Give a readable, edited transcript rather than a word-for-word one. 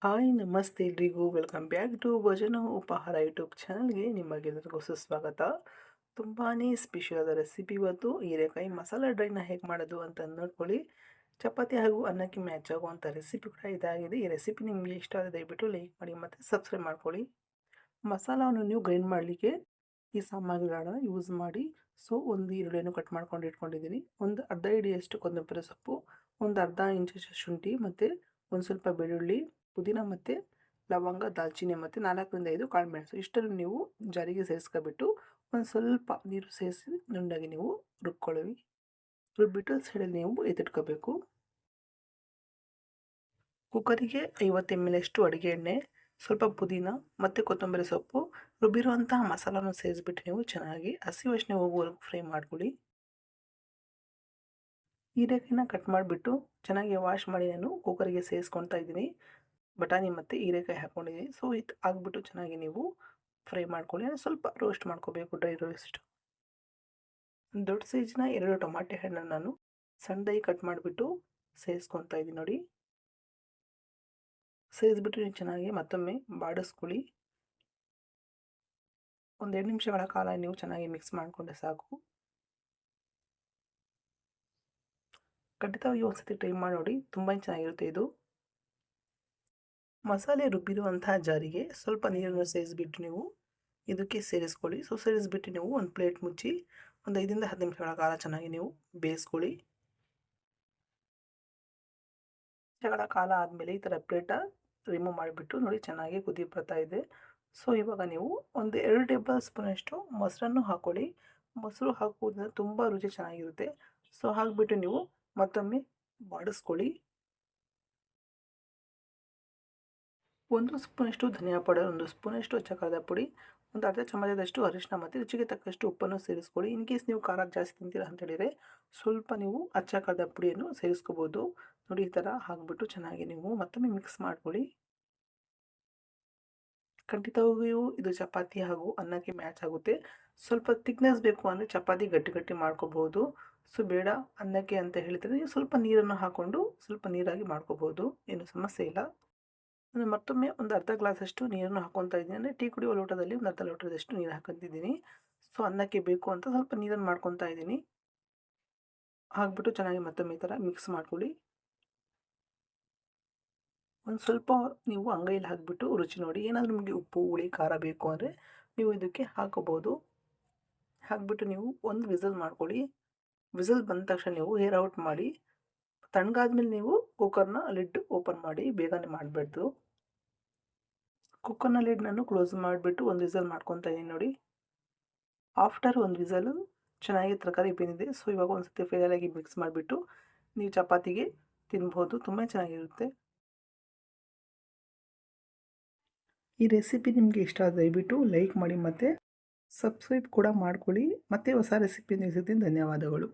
Hi ನಮಸ್ತೆ ಎಲ್ರಿಗೂ welcome back to ಭೋಜನ ಉಪಹಾರ ಯೂಟ್ಯೂಬ್ ಚಾನಲ್ಗೆ ನಿಮಗೆಲ್ಲರಿಗೂ ಸುಸ್ವಾಗತ. ತುಂಬಾ ಸ್ಪೆಷಲ್ ಆದ ರೆಸಿಪಿ ಇವತ್ತು ಹೀರೆಕಾಯಿ ಮಸಾಲ ಡ್ರೈನ ಹೇಗೆ ಮಾಡೋದು ಅಂತ ನೋಡ್ಕೊಳ್ಳಿ. ಚಪಾತಿ ಹಾಗೂ ಅನ್ನಕ್ಕೆ ಮ್ಯಾಚ್ ಆಗುವಂಥ ರೆಸಿಪಿ ಕೂಡ ಇದಾಗಿದೆ. ಈ ರೆಸಿಪಿ ನಿಮಗೆ ಇಷ್ಟ ಆದರೆ ದಯವಿಟ್ಟು ಲೈಕ್ ಮಾಡಿ ಮತ್ತು ಸಬ್ಸ್ಕ್ರೈಬ್ ಮಾಡ್ಕೊಳ್ಳಿ. ಮಸಾಲವನ್ನು ನೀವು ಗ್ರೈಂಡ್ ಮಾಡಲಿಕ್ಕೆ ಈ ಸಾಮಗ್ರಿಗಳನ್ನ ಯೂಸ್ ಮಾಡಿ. ಸೊ ಒಂದು ಈರುಳ್ಳಿಯನ್ನು ಕಟ್ ಮಾಡ್ಕೊಂಡು ಇಟ್ಕೊಂಡಿದ್ದೀನಿ, ಒಂದು ಅರ್ಧ ಹಿಡಿಯಷ್ಟು ಕೊತ್ತಂಬರಿ ಸೊಪ್ಪು, ಒಂದು ಅರ್ಧ ಇಂಚಷ್ಟು ಶುಂಠಿ ಮತ್ತು ಒಂದು ಸ್ವಲ್ಪ ಬೆಳ್ಳುಳ್ಳಿ, ಪುದೀನ ಮತ್ತು ಲವಂಗ, ದಾಲ್ಚಿನ್ನಿ ಮತ್ತು 4ರಿಂದ 5 ಕಾಳುಮೆಣಸು ಇಷ್ಟನ್ನು ನೀವು ಜಾರಿಗೆ ಸೇರಿಸ್ಕೊಬಿಟ್ಟು ಒಂದು ಸ್ವಲ್ಪ ನೀರು ಸೇರಿಸಿ ನುಣ್ಣಗೆ ನೀವು ರುಬ್ಬಿಟ್ಟು ಸೈಡಲ್ಲಿ ನೀವು ಎತ್ತಿಟ್ಕೋಬೇಕು. ಕುಕ್ಕರಿಗೆ 50 ml ಅಷ್ಟು ಅಡುಗೆ ಎಣ್ಣೆ, ಸ್ವಲ್ಪ ಪುದೀನ ಮತ್ತು ಕೊತ್ತಂಬರಿ ಸೊಪ್ಪು, ರುಬ್ಬಿರುವಂತಹ ಮಸಾಲನ ಸೇರಿಸ್ಬಿಟ್ಟು ನೀವು ಚೆನ್ನಾಗಿ ಹಸಿ ವಾಸನೆ ಹೋಗುವವರೆಗೂ ಫ್ರೈ ಮಾಡ್ಕೊಳ್ಳಿ. ಹೀರೆಕಾಯಿನ ಕಟ್ ಮಾಡಿಬಿಟ್ಟು ಚೆನ್ನಾಗಿ ವಾಶ್ ಮಾಡಿ ನಾನು ಕುಕ್ಕರಿಗೆ ಸೇರಿಸ್ಕೊಳ್ತಾ ಇದ್ದೀನಿ. ಬಟಾಣಿ ಮತ್ತು ಹೀರೆಕಾಯಿ ಹಾಕ್ಕೊಂಡಿದ್ದೀನಿ. ಸೊ ಇದು ಹಾಕ್ಬಿಟ್ಟು ಚೆನ್ನಾಗಿ ನೀವು ಫ್ರೈ ಮಾಡ್ಕೊಳ್ಳಿ. ಸ್ವಲ್ಪ ರೋಸ್ಟ್ ಮಾಡ್ಕೋಬೇಕು, ಡ್ರೈ ರೋಸ್ಟ್. ದೊಡ್ಡ ಸೈಜ್ನ 2 ಟೊಮಾಟೆ ಹಣ್ಣನ್ನು ನಾನು ಸಣ್ಣದಾಗಿ ಕಟ್ ಮಾಡಿಬಿಟ್ಟು ಸೇರಿಸ್ಕೊತಾ ಇದ್ದೀನಿ ನೋಡಿ. ಸೇರಿಸ್ಬಿಟ್ಟು ನೀವು ಚೆನ್ನಾಗಿ ಮತ್ತೊಮ್ಮೆ ಬಾಡಿಸ್ಕೊಳ್ಳಿ. ಒಂದು 2 ನಿಮಿಷಗಳ ಕಾಲ ನೀವು ಚೆನ್ನಾಗಿ ಮಿಕ್ಸ್ ಮಾಡಿಕೊಂಡ್ರೆ ಸಾಕು. ಖಂಡಿತವಾಗಿ ಒಂದ್ಸತಿ ಟ್ರೈ ಮಾಡಿ ನೋಡಿ, ತುಂಬ ಚೆನ್ನಾಗಿರುತ್ತೆ ಇದು. ಮಸಾಲೆ ರುಬ್ಬಿರುವಂತಹ ಜಾರಿಗೆ ಸ್ವಲ್ಪ ನೀರನ್ನು ಸೇರಿಸ್ಬಿಟ್ಟು ನೀವು ಇದಕ್ಕೆ ಸೇರಿಸ್ಕೊಳ್ಳಿ. ಸೊ ಸೇರಿಸ್ಬಿಟ್ಟು ನೀವು ಒಂದು ಪ್ಲೇಟ್ ಮುಚ್ಚಿ ಒಂದು 5ರಿಂದ 10 ನಿಮಿಷಗಳ ಕಾಲ ಚೆನ್ನಾಗಿ ನೀವು ಬೇಯಿಸ್ಕೊಳ್ಳಿ. ನಿಮಿಷಗಳ ಕಾಲ ಆದಮೇಲೆ ಈ ಥರ ಪ್ಲೇಟ ರಿಮೂವ್ ಮಾಡಿಬಿಟ್ಟು ನೋಡಿ ಚೆನ್ನಾಗಿ ಕುದಿ ಬರ್ತಾ ಇದೆ. ಸೊ ಇವಾಗ ನೀವು ಒಂದು 2 ಟೇಬಲ್ ಸ್ಪೂನಷ್ಟು ಮೊಸರನ್ನು ಹಾಕ್ಕೊಳ್ಳಿ. ಮೊಸರು ಹಾಕುವುದರಿಂದ ತುಂಬ ರುಚಿ ಚೆನ್ನಾಗಿರುತ್ತೆ. ಸೊ ಹಾಕಿಬಿಟ್ಟು ನೀವು ಮತ್ತೊಮ್ಮೆ ಬಾಡಿಸ್ಕೊಳ್ಳಿ. 1 ಸ್ಪೂನಷ್ಟು ಧನಿಯಾ ಪೌಡರ್, 1 ಸ್ಪೂನಷ್ಟು ಅಚ್ಚ ಪುಡಿ, ಒಂದು ಅರ್ಧ ಚಮಚದಷ್ಟು ಅರಿಶಿನ ಮತ್ತು ರುಚಿಗೆ ತಕ್ಕಷ್ಟು ಉಪ್ಪನ್ನು ಸೇರಿಸ್ಕೊಳ್ಳಿ. ಇನ್ ಕೇಸ್ ನೀವು ಖಾರ ಜಾಸ್ತಿ ತಿಂತೀರಾ ಅಂತ ಹೇಳಿದರೆ ಸ್ವಲ್ಪ ನೀವು ಅಚ್ಚ ಪುಡಿಯನ್ನು ಸೇರಿಸ್ಕೋಬೋದು. ನೋಡಿ ಈ ಥರ ಹಾಕ್ಬಿಟ್ಟು ಚೆನ್ನಾಗಿ ನೀವು ಮತ್ತೊಮ್ಮೆ ಮಿಕ್ಸ್ ಮಾಡ್ಕೊಳ್ಳಿ. ಖಂಡಿತವಾಗಿಯೂ ಇದು ಚಪಾತಿ ಹಾಗೂ ಅನ್ನಕ್ಕೆ ಮ್ಯಾಚ್ ಆಗುತ್ತೆ. ಸ್ವಲ್ಪ ಥಿಕ್ನೆಸ್ ಬೇಕು ಅಂದರೆ ಚಪಾತಿ ಗಟ್ಟಿ ಮಾಡ್ಕೋಬಹುದು. ಸೊ ಬೇಡ ಅನ್ನಕ್ಕೆ ಅಂತ ಹೇಳಿದರೆ ನೀವು ಸ್ವಲ್ಪ ನೀರನ್ನು ಹಾಕ್ಕೊಂಡು ಸ್ವಲ್ಪ ನೀರಾಗಿ ಮಾಡ್ಕೋಬೋದು, ಏನು ಸಮಸ್ಯೆ ಇಲ್ಲ. ನಾನು ಮತ್ತೊಮ್ಮೆ ಒಂದು ಅರ್ಧ ಗ್ಲಾಸಷ್ಟು ನೀರನ್ನು ಹಾಕ್ಕೊತಾ ಇದ್ದೀನಿ. ಅಂದರೆ ಟೀ ಕುಡಿಯುವ ಲೋಟದಲ್ಲಿ ಒಂದು ಅರ್ಧ ಲೋಟದಷ್ಟು ನೀರು ಹಾಕ್ಕೊತಿದ್ದೀನಿ. ಸೊ ಅನ್ನಕ್ಕೆ ಬೇಕು ಅಂತ ಸ್ವಲ್ಪ ನೀರನ್ನು ಮಾಡ್ಕೊತಾ ಇದ್ದೀನಿ. ಹಾಕ್ಬಿಟ್ಟು ಚೆನ್ನಾಗಿ ಮತ್ತೊಮ್ಮೆ ಈ ಥರ ಮಿಕ್ಸ್ ಮಾಡ್ಕೊಳ್ಳಿ. ಒಂದು ಸ್ವಲ್ಪ ನೀವು ಅಂಗೈಯಲ್ಲಿ ಹಾಕಿಬಿಟ್ಟು ರುಚಿ ನೋಡಿ. ಏನಾದರೂ ನಿಮಗೆ ಉಪ್ಪು, ಹುಳಿ, ಖಾರ ಬೇಕು ಅಂದರೆ ನೀವು ಇದಕ್ಕೆ ಹಾಕೋಬೋದು. ಹಾಕಿಬಿಟ್ಟು ನೀವು ಒಂದು ವಿಸಲ್ ಮಾಡ್ಕೊಳ್ಳಿ. ವಿಸಲ್ ಬಂದ ತಕ್ಷಣ ನೀವು ಏರ್ ಔಟ್ ಮಾಡಿ. ತಣ್ಣಗಾದ್ಮೇಲೆ ನೀವು ಕುಕ್ಕರ್ನ ಲಿಡ್ ಓಪನ್ ಮಾಡಿ, ಬೇಗನೆ ಮಾಡಬೇಡ್ದು. ಕುಕ್ಕರ್ನ ಲಿಡ್ನನ್ನು ಕ್ಲೋಸ್ ಮಾಡಿಬಿಟ್ಟು ಒಂದು ವಿಸಲ್ ಮಾಡ್ಕೊತಾ ಇದ್ದೀನಿ ನೋಡಿ. ಆಫ್ಟರ್ ಒಂದು ವಿಸಲು ಚೆನ್ನಾಗಿ ತರಕಾರಿ ಬೆಂದಿದೆ. ಸೊ ಇವಾಗ ಒಂದು ಸತಿ ಫೈನಲಾಗಿ ಮಿಕ್ಸ್ ಮಾಡಿಬಿಟ್ಟು ನೀವು ಚಪಾತಿಗೆ ತಿನ್ಬೋದು, ತುಂಬ ಚೆನ್ನಾಗಿರುತ್ತೆ. ಈ ರೆಸಿಪಿ ನಿಮಗೆ ಇಷ್ಟ ಆದರೆ ದಯವಿಟ್ಟು ಲೈಕ್ ಮಾಡಿ ಮತ್ತು ಸಬ್ಸ್ಕ್ರೈಬ್ ಕೂಡ ಮಾಡ್ಕೊಳ್ಳಿ. ಮತ್ತೆ ಹೊಸ ರೆಸಿಪಿ ಸಿಗ್ತೀನಿ. ಧನ್ಯವಾದಗಳು.